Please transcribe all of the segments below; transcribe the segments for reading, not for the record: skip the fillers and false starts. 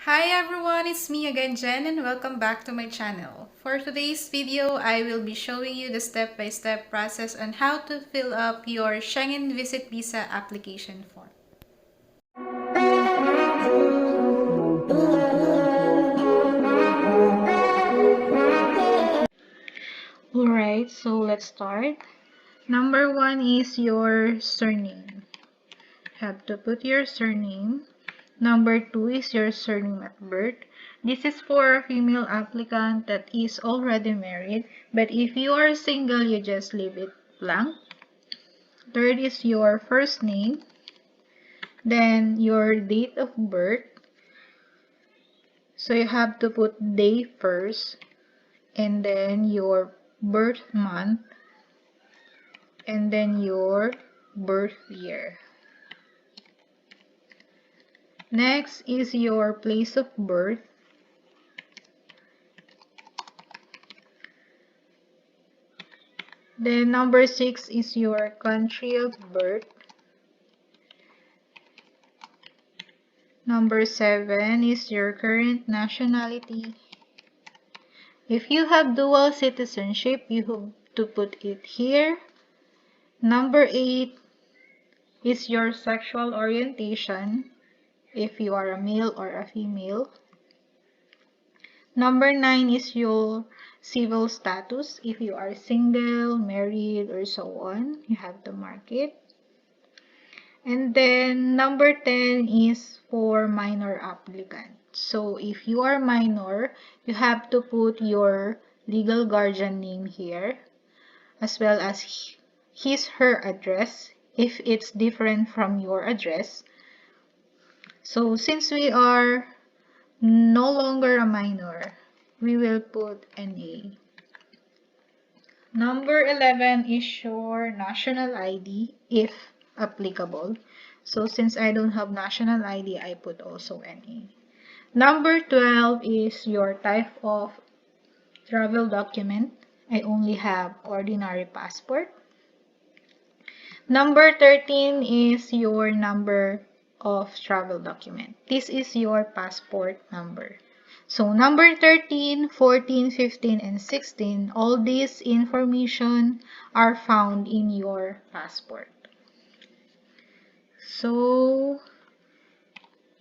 Hi everyone, it's me again Jen and welcome back to my channel. For today's video, I will be showing you the step-by-step process on how to fill up your Schengen Visit Visa application form. Alright, so let's start. Number one is your surname. You have to put your surname. Number two is your surname at birth. This is for a female applicant that is already married, but if you are single, you just leave it blank. Third is your first name, then your date of birth. So you have to put day first, and then your birth month, and then your birth year. Next is your place of birth. Then number 6 is your country of birth. Number 7 is your current nationality. If you have dual citizenship, you have to put it here. Number 8 is your sexual orientation, if you are a male or a female. Number 9 is your civil status. If you are single, married, or so on, you have to mark it. And then number 10 is for minor applicant. So if you are minor, you have to put your legal guardian name here, as well as her address if it's different from your address. So since we are no longer a minor, we will put NA. Number 11 is your national ID if applicable. So since I don't have national ID, I put also NA. Number 12 is your type of travel document. I only have ordinary passport. Number 13 is your number of travel document. This is your passport number. So number 13, 14, 15, and 16, all these information are found in your passport. So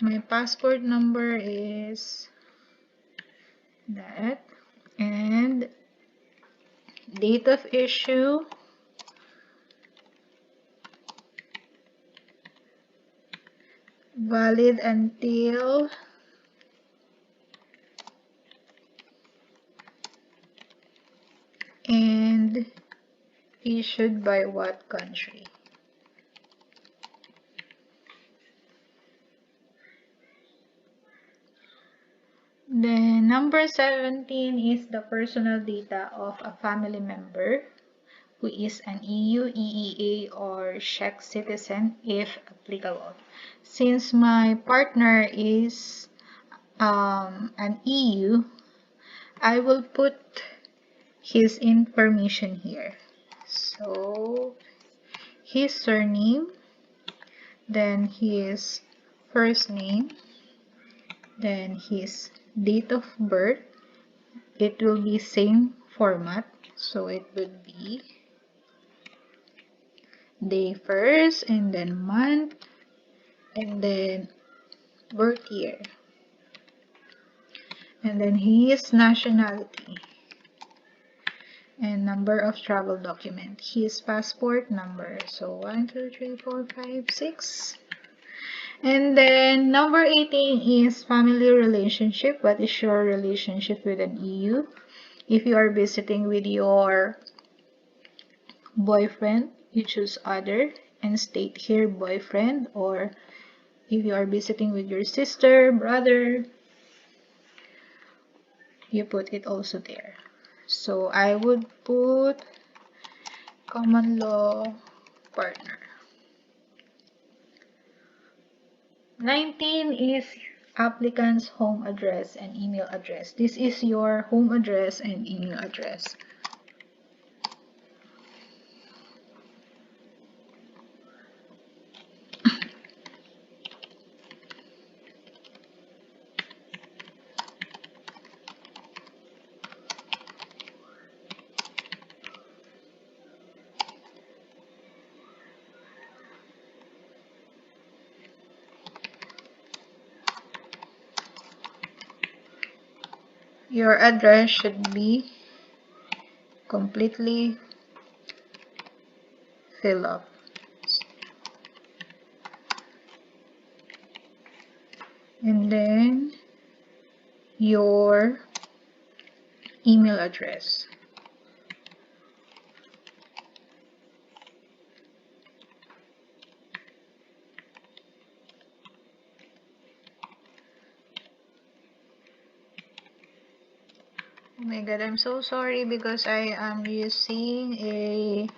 my passport number is that, and date of issue, valid until and issued by what country. Then number 17 is the personal data of a family member who is an EU, EEA, or Czech citizen if applicable. Since my partner is an EU, I will put his information here. So his surname, then his first name, then his date of birth. It will be same format, so it would be day first, and then month, and then birth year, and then his nationality, and number of travel document, his passport number. So 1, 2, 3, 4, 5, 6. And then number 18 is family relationship. What is your relationship with an EU? If you are visiting with your boyfriend, you choose other and state here boyfriend, or if you are visiting with your sister, brother, you put it also there. So I would put common law partner. 19 is applicant's home address and email address. This is your home address and email address. Your address should be completely filled up. And then your email address. Oh my god, I'm so sorry because I am using a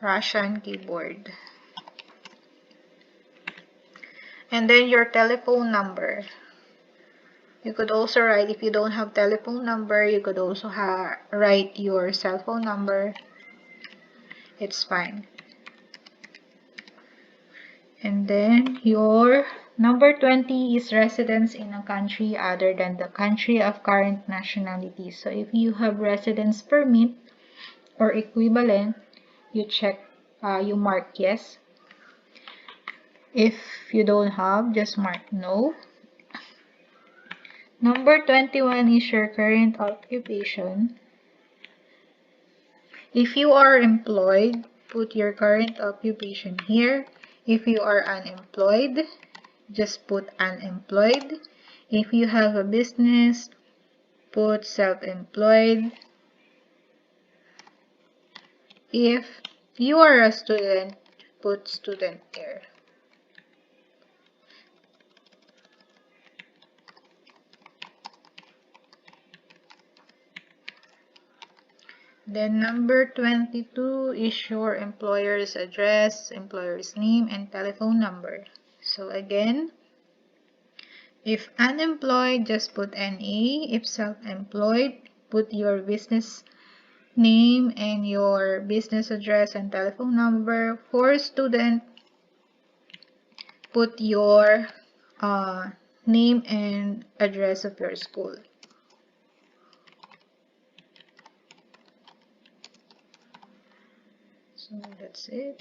Russian keyboard. And then your telephone number. You could also write, if you don't have telephone number, you could also write your cell phone number. It's fine. And then your number 20 is residence in a country other than the country of current nationality. So if you have residence permit or equivalent, you mark yes. If you don't have, just mark no. Number 21 is your current occupation. If you are employed, put your current occupation here. If you are unemployed, just put unemployed. If you have a business, put self-employed. If you are a student, put student here. Then number 22 is your employer's address, employer's name, and telephone number. So again, if unemployed, just put NA. If self-employed, put your business name and your business address and telephone number. For student, put your name and address of your school. So that's it.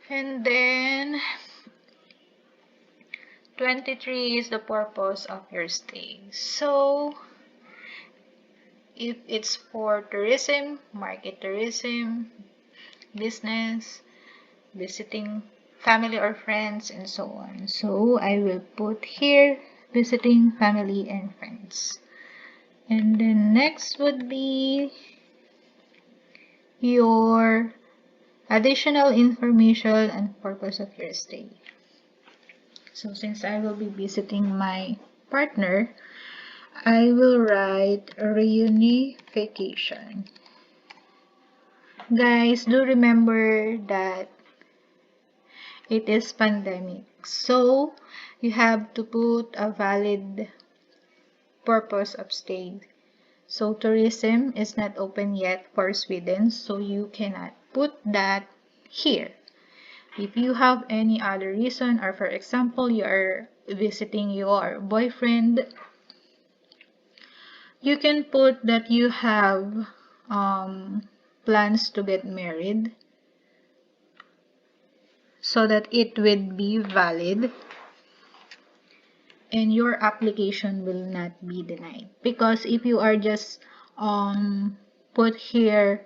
And then 23 is the purpose of your stay. So if it's for tourism, market tourism, business, visiting family or friends, and so on. So I will put here visiting family and friends. And then next would be your additional information and purpose of your stay. So since I will be visiting my partner, I will write reunification. Guys, do remember that it is pandemic. So you have to put a valid purpose of stay. So tourism is not open yet for Sweden, so you cannot put that here. If you have any other reason, or for example, you are visiting your boyfriend, you can put that you have plans to get married so that it would be valid and your application will not be denied. Because if you are just put here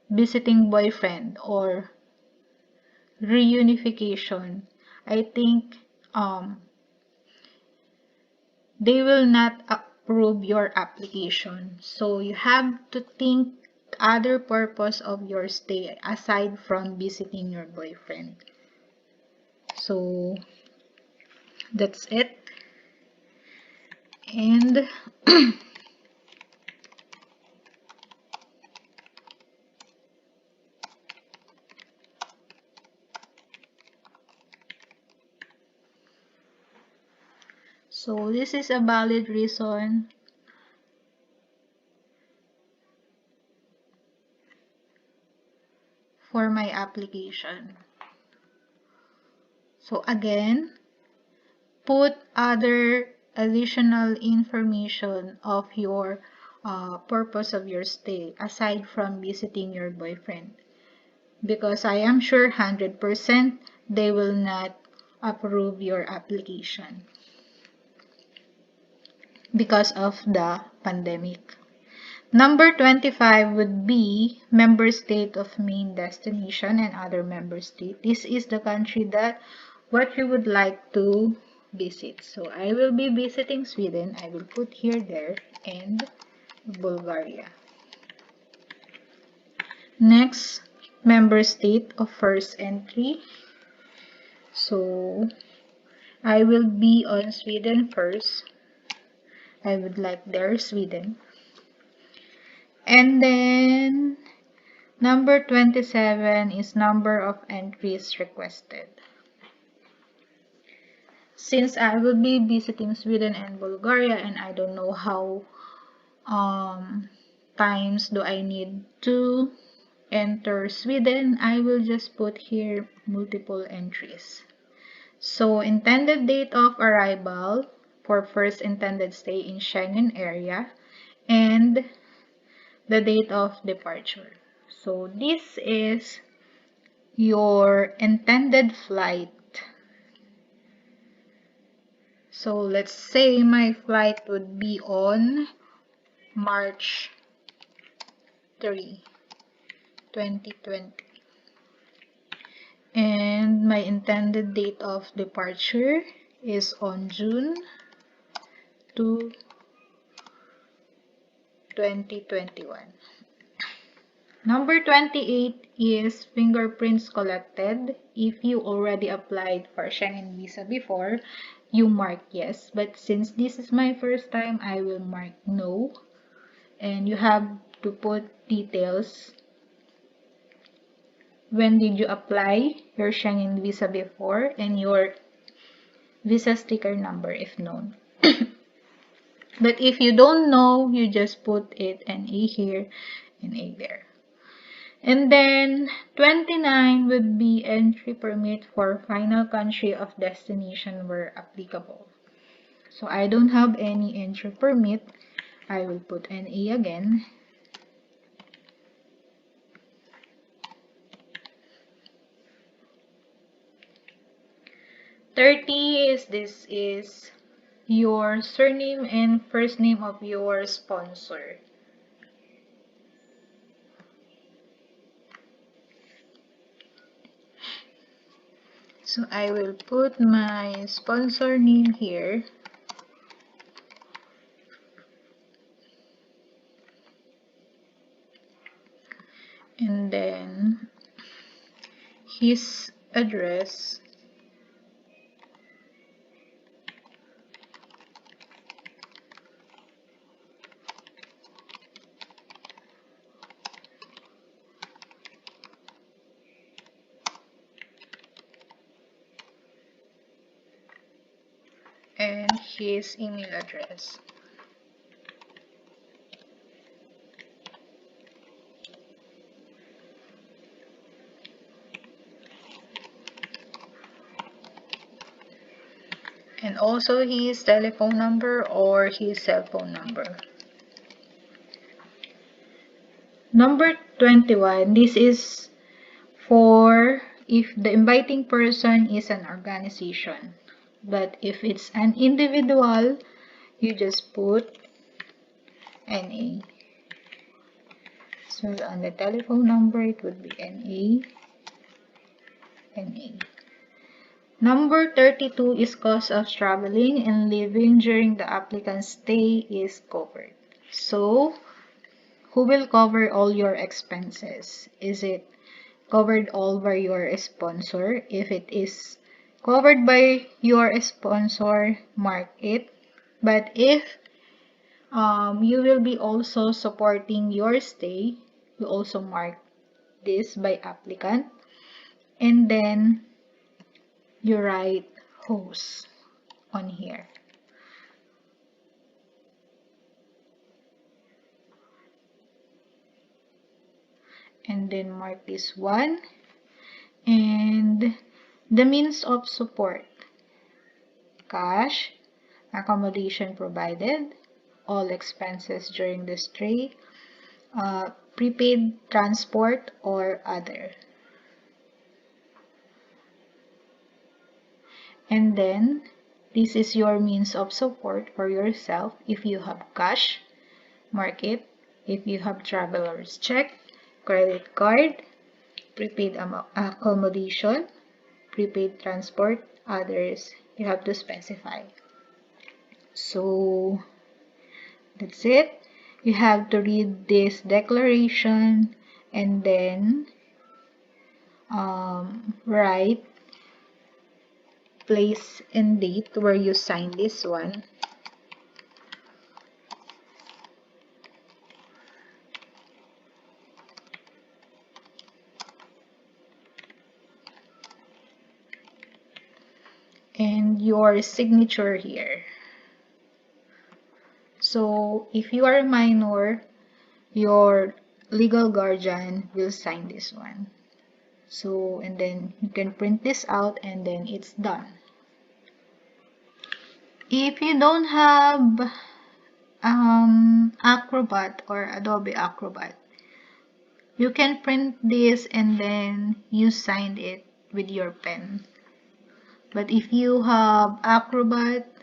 visiting boyfriend or reunification, I think they will not approve your application. So you have to think other purpose of your stay aside from visiting your boyfriend. So that's it. And so this is a valid reason for my application. So again, put other additional information of your purpose of your stay aside from visiting your boyfriend, because I am sure 100% they will not approve your application because of the pandemic. Number 25 would be member state of Maine destination and other member state. This is the country that what you would like to visit. So I will be visiting Sweden. I will put here there, and Bulgaria. Next, member state of first entry. So I will be on Sweden first. I would like there Sweden. And then number 27 is number of entries requested. Since I will be visiting Sweden and Bulgaria and I don't know how times do I need to enter Sweden, I will just put here multiple entries. So intended date of arrival for first intended stay in Schengen area and the date of departure. So this is your intended flight. So let's say my flight would be on March 3, 2020. And my intended date of departure is on June 2, 2021. Number 28 is fingerprints collected. If you already applied for Schengen Visa before, you mark yes. But since this is my first time, I will mark no. And you have to put details. When did you apply your Schengen Visa before and your visa sticker number if known. But if you don't know, you just put it NA here and A there. And then 29 would be entry permit for final country of destination where applicable. So I don't have any entry permit. I will put NA again. This is your surname and first name of your sponsor. So I will put my sponsor name here. And then his address. And his email address. And also his telephone number or his cell phone number. Number 21, this is for if the inviting person is an organization. But if it's an individual, you just put NA. So on the telephone number, it would be NA. Number 32 is cost of traveling and living during the applicant's stay is covered. So, who will cover all your expenses? Is it covered all by your sponsor? If it is covered by your sponsor, mark it. But if you will be also supporting your stay, you also mark this by applicant. And then you write host on here. And then mark this one. And The means of support: cash, accommodation provided, all expenses during the stay, prepaid transport, or other. And then, this is your means of support for yourself. If you have cash, mark it. If you have traveler's check, credit card, prepaid accommodation, prepaid transport, others, you have to specify. So, that's it. You have to read this declaration and then write place and date where you sign this one. And your signature here. So, if you are a minor, your legal guardian will sign this one. So, and then you can print this out and then it's done. If you don't have Acrobat or Adobe Acrobat, you can print this and then you sign it with your pen. But if you have Acrobat,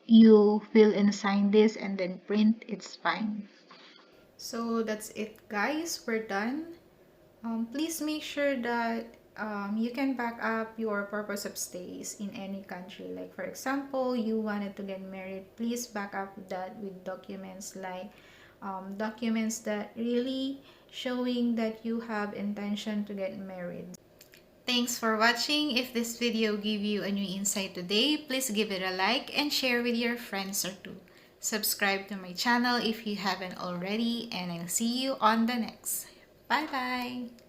you fill and sign this and then print, it's fine. So that's it, guys. We're done. Please make sure that you can back up your purpose of stays in any country. Like for example, you wanted to get married, please back up that with documents like documents that really showing that you have intention to get married. Thanks for watching. If this video gave you a new insight today, please give it a like and share with your friends or two. Subscribe to my channel if you haven't already, and I'll see you on the next. Bye bye!